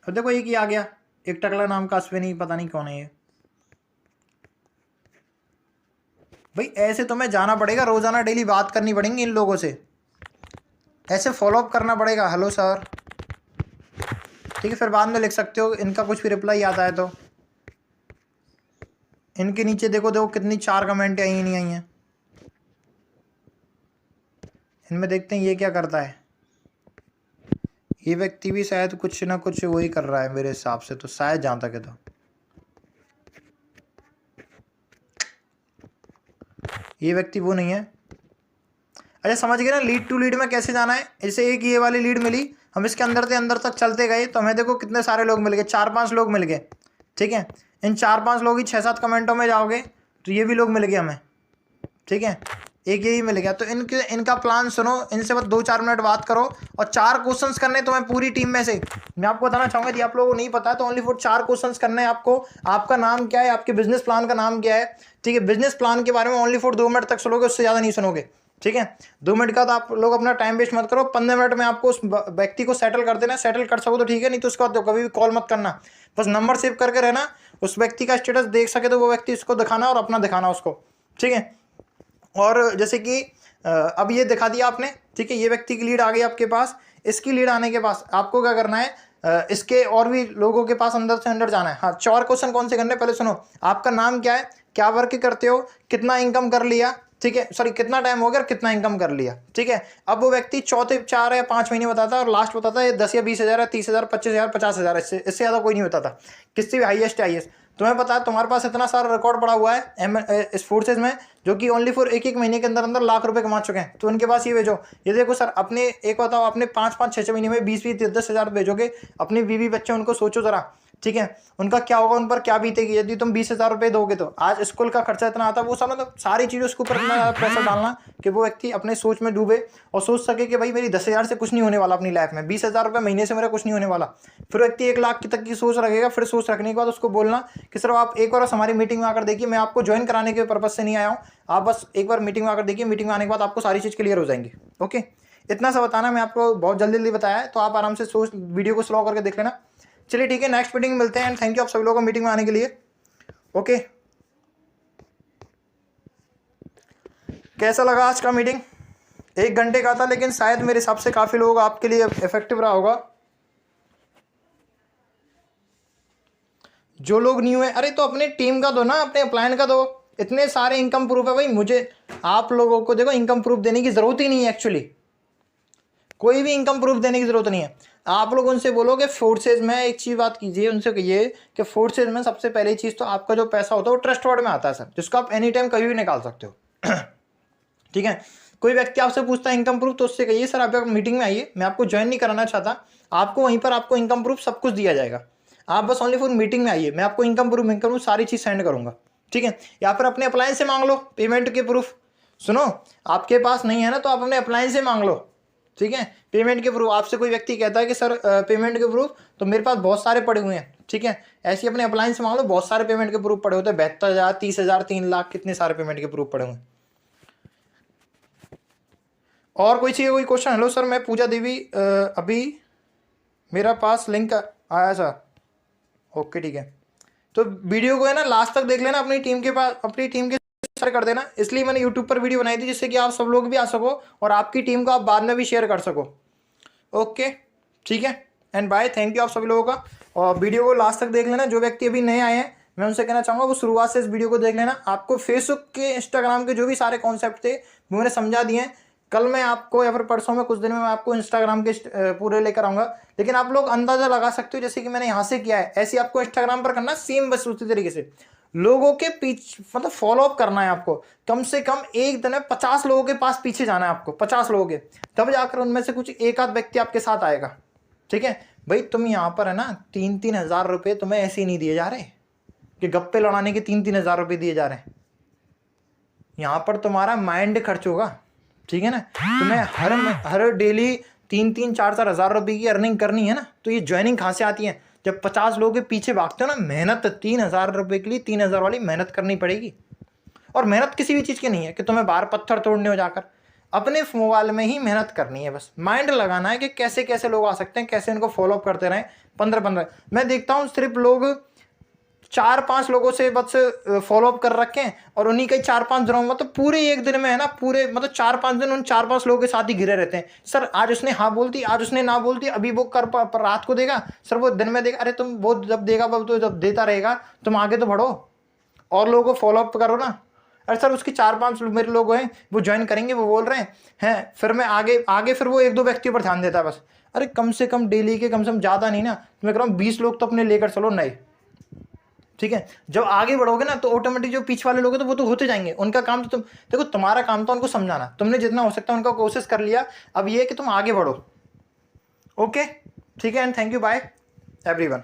अब देखो एक ही आ गया, एक टकला नाम का अश्विनी, पता नहीं कौन है ये। भाई ऐसे तुम्हें जाना पड़ेगा, रोजाना डेली बात करनी पड़ेगी इन लोगों से, ऐसे फॉलोअप करना पड़ेगा, हेलो सर, ठीक है। फिर बाद में लिख सकते हो इनका कुछ भी रिप्लाई आता है तो। इनके नीचे देखो कितनी 4 कमेंट आई नहीं आई हैं। इनमें देखते हैं ये क्या करता है। ये व्यक्ति भी शायद कुछ ना कुछ वही कर रहा है मेरे हिसाब से, तो शायद जहाँ तक है तो ये व्यक्ति वो नहीं है। अच्छा समझ गए ना लीड टू लीड में कैसे जाना है। जैसे एक ये वाली लीड मिली, हम इसके अंदर से अंदर तक चलते गए तो हमें देखो कितने सारे लोग मिल गए, 4-5 लोग मिल गए। ठीक है, इन 4-5 लोग ही 6-7 कमेंटों में जाओगे तो ये भी लोग मिल गए हमें। ठीक है, एक यही मिल गया। तो इनका प्लान सुनो, इनसे बस 2-4 मिनट बात करो और 4 क्वेश्चंस करने तुम्हें पूरी टीम में से। मैं आपको बताना चाहूँगा यदि आप लोगों को नहीं पता है तो ओनली फॉर 4 क्वेश्चंस करने हैं आपको। आपका नाम क्या है, आपके बिजनेस प्लान का नाम क्या है। ठीक है, बिजनेस प्लान के बारे में ओनली फॉर 2 मिनट तक सुनोगे, उससे ज़्यादा नहीं सुनोगे। ठीक है, 2 मिनट का तो आप लोग अपना टाइम वेस्ट मत करो। 15 मिनट में आपको उस व्यक्ति को सेटल कर देना, सेटल कर सको तो ठीक है, नहीं तो उसके बाद तो कभी भी कॉल मत करना। बस नंबर सेव करके रहना, उस व्यक्ति का स्टेटस देख सके तो वो व्यक्ति उसको दिखाना और अपना दिखाना उसको। ठीक है, और जैसे कि अब ये दिखा दिया आपने। ठीक है, ये व्यक्ति की लीड आ गई आपके पास। इसकी लीड आने के पास आपको क्या करना है, इसके और भी लोगों के पास अंदर से अंदर जाना है। हाँ, 4 क्वेश्चन कौन से करने, पहले सुनो। आपका नाम क्या है, क्या वर्क करते हो, कितना इनकम कर लिया। ठीक है, सॉरी कितना टाइम हो गया और कितना इनकम कर लिया। ठीक है, अब वो व्यक्ति चौथे 4 या 5 महीने बताता है और लास्ट बताता है 10 या 20 हज़ार या 30 हज़ार 25 हज़ार 50 हज़ार, इससे ज़्यादा कोई नहीं बताता। किससे भी हाईएस्ट हाईएस्ट तुम्हें पता है, तुम्हारे पास इतना सारा रिकॉर्ड पड़ा हुआ है इस फोर्सेज में, जो कि ओनली फॉर 1-1 महीने के अंदर अंदर लाख रुपए कमा चुके हैं। तो उनके पास ये भेजो। ये देखो सर, अपने एक बताओ, अपने 5-5 6-6 महीने में 20-20 10 हज़ार भेजोगे। अपने बीवी बच्चे उनको सोचो जरा। ठीक है, उनका क्या होगा, उन पर क्या बीतेगी यदि तुम 20 हज़ार रुपये दोगे तो। आज स्कूल का खर्चा इतना आता है, वो सब मतलब सारी चीज़ें उसके ऊपर इतना पैसा डालना कि वो व्यक्ति अपने सोच में डूबे और सोच सके कि भाई मेरी 10 हज़ार से कुछ नहीं होने वाला अपनी लाइफ में, 20 हज़ार रुपये महीने से मेरा कुछ नहीं होने वाला। फिर व्यक्ति 1 लाख तक की सोच रखेगा। फिर सोच रखने के बाद उसको बोलना कि सर आप एक बार हमारी मीटिंग में आकर देखिए, मैं आपको ज्वाइन कराने के पर्पज से नहीं आया हूँ, आप बस एक बार मीटिंग में आकर देखिए। मीटिंग में आने के बाद आपको सारी चीज़ क्लियर हो जाएंगी। ओके, इतना सा बताना, मैं आपको बहुत जल्दी जल्दी बताया है, तो आप आराम से सोच वीडियो को स्लो करके देख लेना। चलिए ठीक है, नेक्स्ट मीटिंग में मिलते हैं एंड थैंक यू आप सभी लोगों को मीटिंग में आने के लिए। ओके, कैसा लगा आज का मीटिंग? 1 घंटे का था, लेकिन शायद मेरे हिसाब से काफी लोग आपके लिए इफेक्टिव रहा होगा। जो लोग न्यू है, अरे तो अपने टीम का दो ना, अपने अपलाइन का दो। इतने सारे इनकम प्रूफ है भाई, मुझे आप लोगों को देखो इनकम प्रूफ देने की जरूरत ही नहीं है। एक्चुअली कोई भी इनकम प्रूफ देने की जरूरत नहीं है। आप लोग उनसे बोलो कि फोर्सेज में एक चीज बात कीजिए, उनसे कहिए कि फोर्सेज में सबसे पहली चीज तो आपका जो पैसा होता है वो ट्रस्ट वर्ड में आता है सर, जिसको आप एनी टाइम कभी भी निकाल सकते हो। ठीक है, कोई व्यक्ति आपसे पूछता है इनकम प्रूफ, तो उससे कहिए सर आप मीटिंग में आइए, मैं आपको ज्वाइन नहीं कराना चाहता, आपको वहीं पर आपको इनकम प्रूफ सब कुछ दिया जाएगा। आप बस ओनली फॉर मीटिंग में आइए, मैं आपको इनकम प्रूफ सारी चीज सेंड करूंगा। ठीक है, या फिर अपने अप्लायंस से मांग लो पेमेंट के प्रूफ। सुनो, आपके पास नहीं है ना तो आप अपने अप्लायंस से मांग लो। ठीक है, पेमेंट के प्रूफ। आपसे कोई व्यक्ति कहता है कि सर पेमेंट के प्रूफ, तो मेरे पास बहुत सारे पड़े हुए हैं। ठीक है, ऐसे अपने अप्लायंस से मांग लो, बहुत सारे पेमेंट के प्रूफ पड़े होते हैं, 72,000 30,000 3 लाख, कितने सारे पेमेंट के प्रूफ पड़े हुए हैं। और कोई चाहिए, कोई क्वेश्चन? हेलो सर, मैं पूजा देवी, अभी मेरा पास लिंक आया सर। ओके ठीक है, तो वीडियो को है ना लास्ट तक देख लेना, अपनी टीम के पास, अपनी टीम के शेयर कर देना। इसलिए मैंने यूट्यूब पर वीडियो बनाई थी, जिससे कि आप सब लोग भी आ सको और आपकी टीम को आप बाद में भी शेयर कर सको। ओके ठीक है, एंड बाय, थैंक यू आप सभी लोगों का। और वीडियो को लास्ट तक देख लेना। जो व्यक्ति अभी नए आए हैं, मैं उनसे कहना चाहूँगा वो शुरुआत से इस वीडियो को देख लेना। आपको फेसबुक के, इंस्टाग्राम के जो भी सारे कॉन्सेप्ट थे वो मैंने समझा दिए हैं। कल मैं आपको या फिर परसों में कुछ दिन में मैं आपको इंस्टाग्राम के पूरे लेकर आऊँगा। लेकिन आप लोग अंदाज़ा लगा सकते हो, जैसे कि मैंने यहाँ से किया है, ऐसे आपको इंस्टाग्राम पर करना सेम, बस उसी तरीके से लोगों के पीछे मतलब फॉलो अप करना है आपको। कम से कम एक दिन में 50 लोगों के पास पीछे जाना है आपको, 50 लोगों के, तब जाकर उनमें से कुछ एक आध व्यक्ति आपके साथ आएगा। ठीक है भाई, तुम यहाँ पर है ना 3-3 हज़ार रुपये तुम्हें ऐसे ही नहीं दिए जा रहे कि गप्पे लड़ाने के 3-3 हज़ार रुपये दिए जा रहे हैं। यहाँ पर तुम्हारा माइंड खर्च होगा। ठीक है ना, तुम्हें हर डेली 3-3 4-4 हज़ार रुपये की अर्निंग करनी है ना, तो ये ज्वाइनिंग कहाँ से आती है? जब 50 लोगों के पीछे भागते हो ना, मेहनत 3,000 रुपये के लिए 3,000 वाली मेहनत करनी पड़ेगी। और मेहनत किसी भी चीज़ की नहीं है कि तुम्हें बाहर पत्थर तोड़ने हो जाकर, अपने मोबाइल में ही मेहनत करनी है। बस माइंड लगाना है कि कैसे कैसे लोग आ सकते हैं, कैसे इनको फॉलो अप करते रहें। 15-15 मैं देखता हूँ सिर्फ लोग 4-5 लोगों से बस फॉलो अप कर रखे हैं और उन्हीं के 4-5 दिनों में, तो पूरे एक दिन में है ना, पूरे मतलब 4-5 दिन उन 4-5 लोगों के साथ ही घिरे रहते हैं। सर आज उसने हाँ बोल दी, आज उसने ना बोल दी, अभी वो कर पर रात को देगा, सर वो दिन में देगा। अरे तुम वो जब देगा वो तो जब देता रहेगा, तुम आगे तो बढ़ो और लोगों को फॉलो अप करो ना। अरे सर उसके 4-5 मेरे लोग हैं, वो ज्वाइन करेंगे, वो बोल रहे हैं फिर मैं आगे फिर वो 1-2 व्यक्तियों पर ध्यान देता है बस। अरे कम से कम डेली के कम से कम ज़्यादा नहीं ना, मैं कह रहा हूँ 20 लोग तो अपने लेकर चलो नए। ठीक है, जब आगे बढ़ोगे ना तो ऑटोमेटिक जो पीछे वाले लोग हैं तो वो तो होते जाएंगे। उनका काम तो तुम देखो, तुम्हारा काम तो उनको समझाना, तुमने जितना हो सकता है उनका कोशिश कर लिया। अब ये है कि तुम आगे बढ़ो ओके, ठीक है, and thank you, bye everyone.